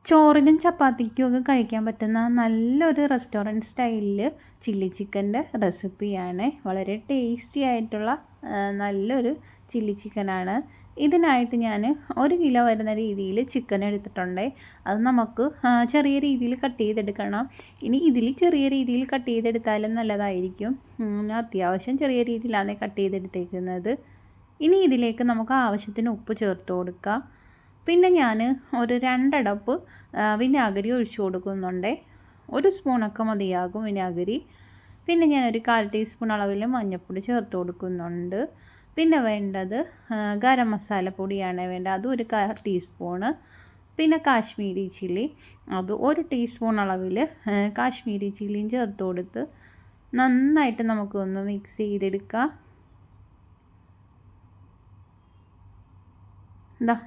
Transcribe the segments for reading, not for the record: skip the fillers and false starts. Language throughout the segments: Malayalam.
ചോറിനും ചപ്പാത്തിക്കും ഒക്കെ കഴിക്കാൻ പറ്റുന്ന നല്ലൊരു റെസ്റ്റോറൻറ്റ് സ്റ്റൈലിൽ ചില്ലി ചിക്കൻ്റെ റെസിപ്പിയാണ്. വളരെ ടേസ്റ്റി ആയിട്ടുള്ള നല്ലൊരു ചില്ലി ചിക്കനാണ്. ഇതിനായിട്ട് ഞാൻ 1 കിലോ വരുന്ന രീതിയിൽ ചിക്കൻ എടുത്തിട്ടുണ്ട്. അത് നമുക്ക് ചെറിയ രീതിയിൽ കട്ട് ചെയ്തെടുക്കണം. ഇനി ഇതിൽ ചെറിയ രീതിയിൽ കട്ട് ചെയ്തെടുത്താലും നല്ലതായിരിക്കും. അത്യാവശ്യം ചെറിയ രീതിയിലാണ് കട്ട് ചെയ്തെടുത്തേക്കുന്നത്. ഇനി ഇതിലേക്ക് നമുക്ക് ആവശ്യത്തിന് ഉപ്പ് ചേർത്ത് കൊടുക്കാം. പിന്നെ ഞാൻ ഒരു 2 അടപ്പ് വിനാഗിരി ഒഴിച്ചു കൊടുക്കുന്നുണ്ട്. 1 സ്പൂണൊക്കെ മതിയാകും വിനാഗിരി. പിന്നെ ഞാനൊരു 1/4 ടീസ്പൂൺ അളവിൽ മഞ്ഞൾപ്പൊടി ചേർത്ത് കൊടുക്കുന്നുണ്ട്. പിന്നെ വേണ്ടത് ഗരം മസാല പൊടിയാണ് വേണ്ടത്, അതും ഒരു 1/4 ടീസ്പൂണ്. പിന്നെ കാശ്മീരി ചില്ലി, അത് 1 ടീസ്പൂൺ അളവിൽ കാശ്മീരി ചില്ലിയും ചേർത്ത് കൊടുത്ത് നന്നായിട്ട് നമുക്കൊന്ന് മിക്സ് ചെയ്തെടുക്കാം.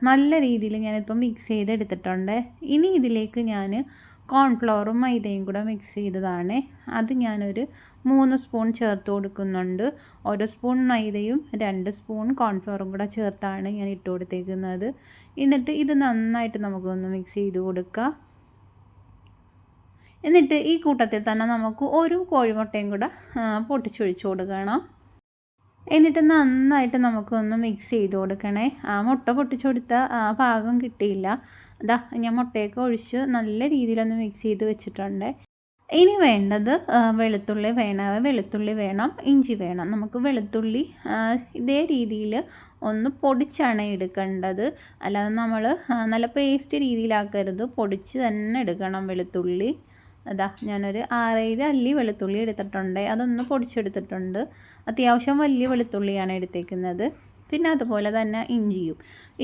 നല്ല രീതിയിൽ ഞാനിപ്പോൾ മിക്സ് ചെയ്തെടുത്തിട്ടുണ്ട്. ഇനി ഇതിലേക്ക് ഞാൻ കോൺഫ്ലവറും മൈദയും കൂടെ മിക്സ് ചെയ്തതാണ്. അത് ഞാനൊരു 3 സ്പൂൺ ചേർത്ത് കൊടുക്കുന്നുണ്ട്. 1 സ്പൂൺ മൈദയും 2 സ്പൂൺ കോൺഫ്ലവറും കൂടെ ചേർത്താണ് ഞാൻ ഇട്ട് കൊടുത്തേക്കുന്നത്. എന്നിട്ട് ഇത് നന്നായിട്ട് നമുക്കൊന്ന് മിക്സ് ചെയ്ത് കൊടുക്കാം. എന്നിട്ട് ഈ കൂട്ടത്തിൽ തന്നെ നമുക്ക് 1 കോഴിമുട്ടയും കൂടെ പൊട്ടിച്ചൊഴിച്ച് കൊടുക്കണം. എന്നിട്ട് നന്നായിട്ട് നമുക്കൊന്ന് മിക്സ് ചെയ്ത് കൊടുക്കണേ. മുട്ട പൊട്ടിച്ചെടുത്ത പാകം കിട്ടിയില്ല. ഞാൻ മുട്ടയൊക്കെ ഒഴിച്ച് നല്ല രീതിയിലൊന്ന് മിക്സ് ചെയ്ത് വെച്ചിട്ടുണ്ട്. ഇനി വേണ്ടത് വെളുത്തുള്ളി വേണം, ഇഞ്ചി വേണം. നമുക്ക് വെളുത്തുള്ളി ഇതേ രീതിയിൽ ഒന്ന് പൊടിച്ചാണ് എടുക്കേണ്ടത്. അല്ലാതെ നമ്മൾ നല്ല പേസ്റ്റ് രീതിയിലാക്കരുത്, പൊടിച്ച് തന്നെ എടുക്കണം വെളുത്തുള്ളി. ഞാനൊരു 6-7 അല്ലി വെളുത്തുള്ളി എടുത്തിട്ടുണ്ട്. അതൊന്ന് പൊടിച്ചെടുത്തിട്ടുണ്ട്. അത്യാവശ്യം വലിയ വെളുത്തുള്ളിയാണ് എടുത്തേക്കുന്നത്. പിന്നെ അതുപോലെ തന്നെ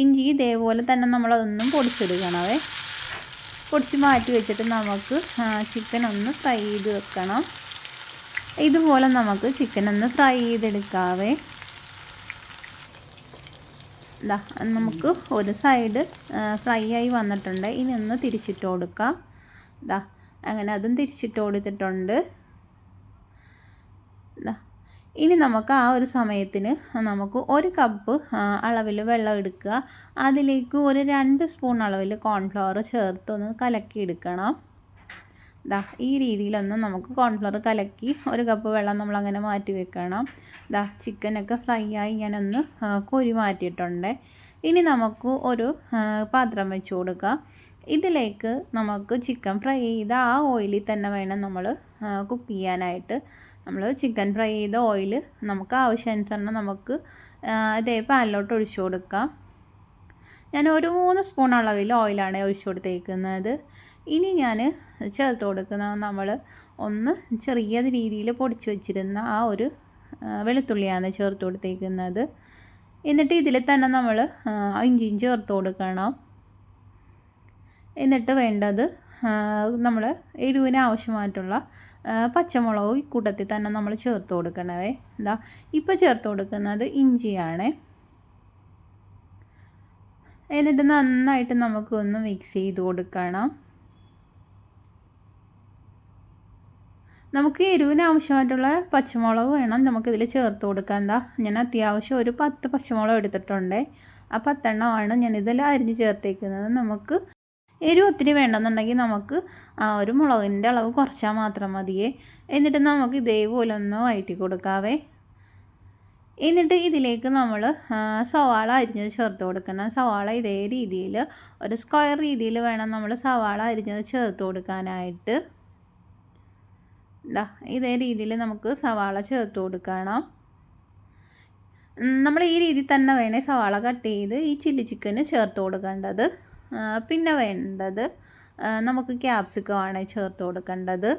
ഇഞ്ചി ഇതേപോലെ തന്നെ നമ്മളതൊന്നും പൊടിച്ചെടുക്കണവേ. പൊടിച്ച് മാറ്റി വെച്ചിട്ട് നമുക്ക് ചിക്കൻ ഒന്ന് ഫ്രൈ ചെയ്ത് വെക്കണം. ഇതുപോലെ നമുക്ക് ചിക്കൻ ഒന്ന് ഫ്രൈ ചെയ്തെടുക്കാവേ. നമുക്ക് ഒരു സൈഡ് ഫ്രൈ ആയി വന്നിട്ടുണ്ട്. ഇനി ഒന്ന് തിരിച്ചിട്ട് കൊടുക്കാം. അങ്ങനെ അതും തിരിച്ചിട്ട് കൊടുത്തിട്ടുണ്ട്. ഇനി നമുക്ക് ആ ഒരു സമയത്തിന് നമുക്ക് 1 കപ്പ് അളവിൽ വെള്ളം എടുക്കുക. അതിലേക്ക് ഒരു 2 സ്പൂൺ അളവിൽ കോൺഫ്ലവർ ചേർത്തൊന്ന് കലക്കിയെടുക്കണം. ഈ രീതിയിലൊന്ന് നമുക്ക് കോൺഫ്ലവർ കലക്കി 1 കപ്പ് വെള്ളം നമ്മളങ്ങനെ മാറ്റി വെക്കണം. ചിക്കനൊക്കെ ഫ്രൈ ആയി ഞാനൊന്ന് കോരി മാറ്റിയിട്ടുണ്ട്. ഇനി നമുക്ക് ഒരു പാത്രം വെച്ച് കൊടുക്കാം. ഇതിലേക്ക് നമുക്ക് ചിക്കൻ ഫ്രൈ ചെയ്ത ആ ഓയിലിൽ തന്നെ വേണം നമ്മൾ കുക്ക് ചെയ്യാനായിട്ട്. നമ്മൾ ചിക്കൻ ഫ്രൈ ചെയ്ത ഓയിൽ നമുക്ക് ആവശ്യാനുസരണം നമുക്ക് ഇതേ പാനിലോട്ട് ഒഴിച്ചു കൊടുക്കാം. ഞാൻ ഒരു 3 സ്പൂൺ അളവിൽ ഓയിലാണ് ഒഴിച്ചു കൊടുത്തേക്കുന്നത്. ഇനി ഞാൻ ചേർത്ത് കൊടുക്കുന്നത് നമ്മൾ ഒന്ന് ചെറിയ രീതിയിൽ പൊടിച്ച് വെച്ചിരുന്ന ആ ഒരു വെളുത്തുള്ളിയാണ് ചേർത്ത് കൊടുത്തേക്കുന്നത്. എന്നിട്ട് ഇതിൽ തന്നെ നമ്മൾ ഇഞ്ചിയും ചേർത്ത് കൊടുക്കണം. എന്നിട്ട് വേണ്ടത് നമ്മൾ എരിവിന് ആവശ്യമായിട്ടുള്ള പച്ചമുളക് ഈ കൂട്ടത്തിൽ തന്നെ നമ്മൾ ചേർത്ത് കൊടുക്കണവേ. ഇപ്പോൾ ചേർത്ത് കൊടുക്കുന്നത് ഇഞ്ചിയാണ്. എന്നിട്ട് നന്നായിട്ട് നമുക്കൊന്ന് മിക്സ് ചെയ്ത് കൊടുക്കണം. നമുക്ക് എരിവിന് ആവശ്യമായിട്ടുള്ള പച്ചമുളക് വേണം നമുക്കിതിൽ ചേർത്ത് കൊടുക്കാൻ. ഞാൻ അത്യാവശ്യം ഒരു 10 പച്ചമുളക് എടുത്തിട്ടുണ്ട്. ആ 10 എണ്ണമാണ് ഞാനിതിൽ അരിഞ്ഞ് ചേർത്തേക്കുന്നത്. നമുക്ക് എരിവ് ഒത്തിരി വേണമെന്നുണ്ടെങ്കിൽ നമുക്ക് ഒരു മുളകിൻ്റെ അളവ് കുറച്ചാൽ മാത്രം മതിയേ. എന്നിട്ട് നമുക്ക് ഇതേപോലെ ഒന്ന് വഴറ്റി കൊടുക്കാവേ. എന്നിട്ട് ഇതിലേക്ക് നമ്മൾ സവാള അരിഞ്ഞത് ചേർത്ത് കൊടുക്കണം. സവാള ഇതേ രീതിയിൽ ഒരു സ്ക്വയർ രീതിയിൽ വേണം നമ്മൾ സവാള അരിഞ്ഞത് ചേർത്ത് കൊടുക്കാനായിട്ട്. ഇതേ രീതിയിൽ നമുക്ക് സവാള ചേർത്ത് കൊടുക്കണം. നമ്മൾ ഈ രീതിയിൽ തന്നെ വേണേ സവാള കട്ട് ചെയ്ത് ഈ ചില്ലി ചിക്കന് ചേർത്ത് കൊടുക്കേണ്ടത്. പിന്നെ വേണ്ടത് നമുക്ക് ക്യാപ്സിക്കമാണ് ചേർത്ത് കൊടുക്കേണ്ടത്.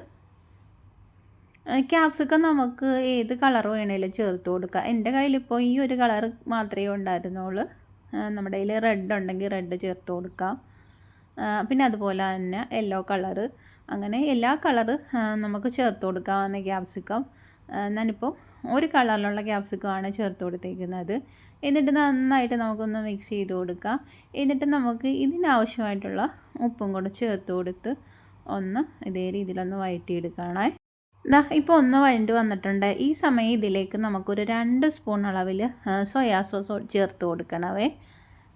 ക്യാപ്സിക്കം നമുക്ക് ഏത് കളർ വേണേലും ചേർത്ത് കൊടുക്കുക. എൻ്റെ കയ്യിലിപ്പോൾ ഈ ഒരു കളർ മാത്രമേ ഉണ്ടായിരുന്നുള്ളൂ. നമ്മുടെ കയ്യിൽ റെഡ് ഉണ്ടെങ്കിൽ റെഡ് ചേർത്ത് കൊടുക്കാം. പിന്നെ അതുപോലെ തന്നെ യെല്ലോ കളറ്, അങ്ങനെ എല്ലാ കളറ് നമുക്ക് ചേർത്ത് കൊടുക്കാവുന്ന ക്യാപ്സിക്കം. ഞാനിപ്പോൾ ഒരു കളറിലുള്ള ക്യാപ്സിക്കമാണ് ചേർത്ത് കൊടുത്തേക്കുന്നത്. എന്നിട്ട് നന്നായിട്ട് നമുക്കൊന്ന് മിക്സ് ചെയ്ത് കൊടുക്കാം. എന്നിട്ട് നമുക്ക് ഇതിനാവശ്യമായിട്ടുള്ള ഉപ്പും കൂടെ ചേർത്ത് കൊടുത്ത് ഒന്ന് ഇതേ രീതിയിലൊന്ന് വഴറ്റിയെടുക്കണേ. ഇപ്പോൾ ഒന്ന് വഴണ്ട് വന്നിട്ടുണ്ട്. ഈ സമയം ഇതിലേക്ക് നമുക്കൊരു 2 സ്പൂൺ അളവിൽ സോയാ സോസ് ചേർത്ത് കൊടുക്കണവേ.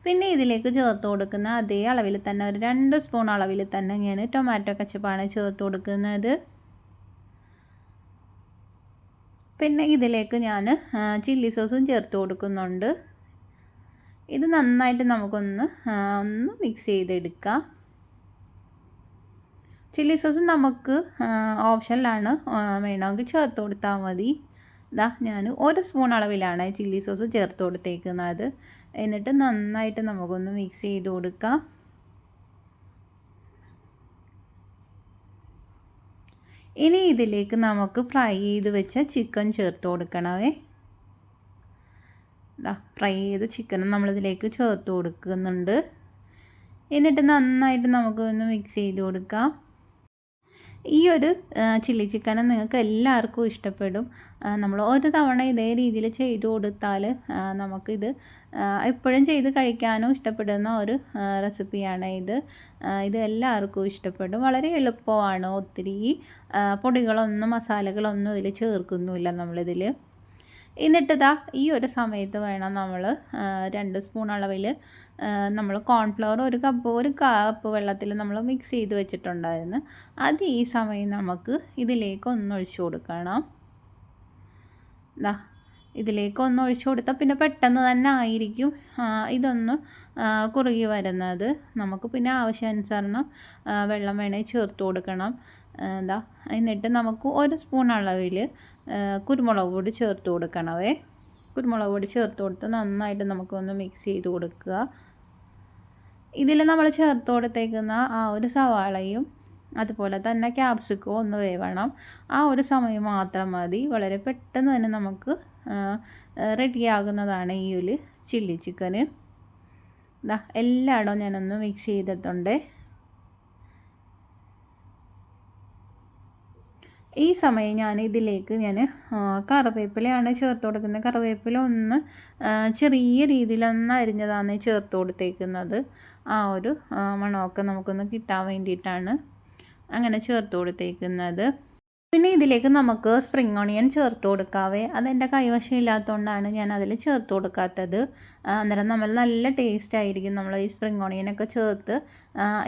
പിന്നെ ഇതിലേക്ക് ചേർത്ത് കൊടുക്കുന്ന അതേ അളവിൽ തന്നെ ഒരു 2 സ്പൂൺ അളവിൽ തന്നെ ഞാൻ ടൊമാറ്റോ കെച്ചപ്പാണ് ചേർത്ത് കൊടുക്കുന്നത്. പിന്നെ ഇതിലേക്ക് ഞാൻ ചില്ലി സോസും ചേർത്ത് കൊടുക്കുന്നുണ്ട്. ഇത് നന്നായിട്ട് നമുക്കൊന്ന് മിക്സ് ചെയ്തെടുക്കാം. ചില്ലി സോസ് നമുക്ക് ഓപ്ഷനിലാണ്, വേണമെങ്കിൽ ചേർത്ത് കൊടുത്താൽ മതി. ഞാൻ 1 സ്പൂൺ അളവിലാണ് ചില്ലി സോസ് ചേർത്ത് കൊടുത്തേക്കുന്നത്. എന്നിട്ട് നന്നായിട്ട് നമുക്കൊന്ന് മിക്സ് ചെയ്ത് കൊടുക്കാം. ഇനി ഇതിലേക്ക് നമുക്ക് ഫ്രൈ ചെയ്ത് വെച്ച ചിക്കൻ ചേർത്ത് കൊടുക്കണമേ. ഫ്രൈ ചെയ്ത ചിക്കനും നമ്മളിതിലേക്ക് ചേർത്ത് കൊടുക്കുന്നുണ്ട്. എന്നിട്ട് നന്നായിട്ട് നമുക്കൊന്ന് മിക്സ് ചെയ്ത് കൊടുക്കാം. ഈ ഒരു ചില്ലി ചിക്കൻ നിങ്ങൾക്ക് എല്ലാവർക്കും ഇഷ്ടപ്പെടും. നമ്മൾ ഒരു തവണ ഇതേ രീതിയിൽ ചെയ്ത് കൊടുത്താൽ നമുക്കിത് എപ്പോഴും ചെയ്ത് കഴിക്കാനും ഇഷ്ടപ്പെടുന്ന ഒരു റെസിപ്പിയാണ് ഇത്. ഇത് എല്ലാവർക്കും ഇഷ്ടപ്പെടും. വളരെ എളുപ്പമാണ്. ഒത്തിരി പൊടികളൊന്നും മസാലകളൊന്നും ഇതിൽ ചേർക്കുന്നുമില്ല നമ്മളിതിൽ. എന്നിട്ട് ഈ ഒരു സമയത്ത് വേണം നമ്മൾ 2 സ്പൂൺ അളവിൽ നമ്മൾ കോൺഫ്ലവർ ഒരു കപ്പ് വെള്ളത്തിൽ നമ്മൾ മിക്സ് ചെയ്ത് വെച്ചിട്ടുണ്ടായിരുന്നു. അത് ഈ സമയം നമുക്ക് ഇതിലേക്ക് ഒഴിച്ചു കൊടുക്കണം. ഇതിലേക്ക് ഒഴിച്ചു കൊടുത്താൽ പിന്നെ പെട്ടെന്ന് തന്നെ ആയിരിക്കും ഇതൊന്ന് കുറുകി വരുന്നത്. നമുക്ക് പിന്നെ ആവശ്യാനുസരണം വെള്ളം വേണമെങ്കിൽ ചേർത്ത് കൊടുക്കണം. എന്നിട്ട് നമുക്ക് 1 സ്പൂൺ അളവിൽ കുരുമുളക് പൊടി ചേർത്ത് കൊടുക്കണമേ. കുരുമുളക് പൊടി ചേർത്ത് കൊടുത്ത് നന്നായിട്ട് നമുക്കൊന്ന് മിക്സ് ചെയ്ത് കൊടുക്കുക. ഇതിൽ നമ്മൾ ചേർത്ത് കൊടുത്തേക്കുന്ന ആ ഒരു സവാളയും അതുപോലെ തന്നെ ക്യാപ്സിക്കവും ഒന്ന് വേവണം. ആ ഒരു സമയം മാത്രം മതി. വളരെ പെട്ടെന്ന് തന്നെ നമുക്ക് റെഡിയാകുന്നതാണ് ഈ ഒരു ചില്ലി ചിക്കന്. എല്ലായിടവും ഞാനൊന്ന് മിക്സ് ചെയ്തിട്ടുണ്ട്. ഈ സമയം ഞാൻ ഇതിലേക്ക് കറിവേപ്പിലയാണ് ചേർത്ത് കൊടുക്കുന്നത്. കറിവേപ്പില ഒന്ന് ചെറിയ രീതിയിലൊന്ന് അരിഞ്ഞതാണ് ചേർത്ത് കൊടുത്തേക്കുന്നത്. ആ ഒരു മണമൊക്കെ നമുക്കൊന്ന് കിട്ടാൻ വേണ്ടിയിട്ടാണ് അങ്ങനെ ചേർത്ത് കൊടുത്തേക്കുന്നത്. പിന്നെ ഇതിലേക്ക് നമുക്ക് സ്പ്രിംഗ് ഓണിയൻ ചേർത്ത് കൊടുക്കാവേ. അതെൻ്റെ കൈവശം ഇല്ലാത്തതുകൊണ്ടാണ് ഞാൻ അതിൽ ചേർത്ത് കൊടുക്കാത്തത്. അന്നേരം നമ്മൾ നല്ല ടേസ്റ്റ് ആയിരിക്കും നമ്മൾ ഈ സ്പ്രിംഗ് ഓണിയനൊക്കെ ചേർത്ത്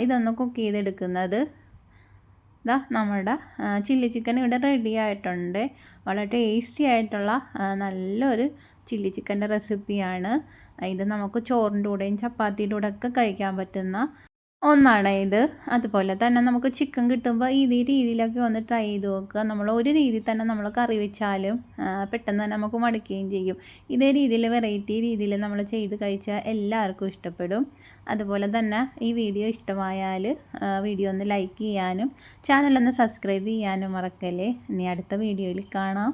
ഇതൊന്ന് കുക്ക് ചെയ്തെടുക്കുന്നത്. നമ്മുടെ ചില്ലി ചിക്കൻ ഇവിടെ റെഡി ആയിട്ടുണ്ട്. വളരെ ടേസ്റ്റി ആയിട്ടുള്ള നല്ലൊരു ചില്ലി ചിക്കൻ്റെ റെസിപ്പിയാണ് ഇത്. നമുക്ക് ചോറിൻ്റെ കൂടെയും ചപ്പാത്തിയുടെ കൂടെ ഒക്കെ കഴിക്കാൻ പറ്റുന്ന ഒന്നാണ് ഇത്. അതുപോലെ തന്നെ നമുക്ക് ചിക്കൻ കിട്ടുമ്പോൾ ഇതേ രീതിയിലൊക്കെ ഒന്ന് ട്രൈ ചെയ്ത് നോക്കുക. നമ്മൾ ഒരു രീതിയിൽ തന്നെ നമ്മൾ കറി വെച്ചാലും പെട്ടെന്ന് തന്നെ നമുക്ക് മടുക്കുകയും ചെയ്യും. ഇതേ രീതിയിൽ വെറൈറ്റി രീതിയിൽ നമ്മൾ ചെയ്ത് കഴിച്ചാൽ എല്ലാവർക്കും ഇഷ്ടപ്പെടും. അതുപോലെ തന്നെ ഈ വീഡിയോ ഇഷ്ടമായാൽ വീഡിയോ ഒന്ന് ലൈക്ക് ചെയ്യാനും ചാനലൊന്ന് സബ്സ്ക്രൈബ് ചെയ്യാനും മറക്കല്ലേ. ഇനി അടുത്ത വീഡിയോയിൽ കാണാം.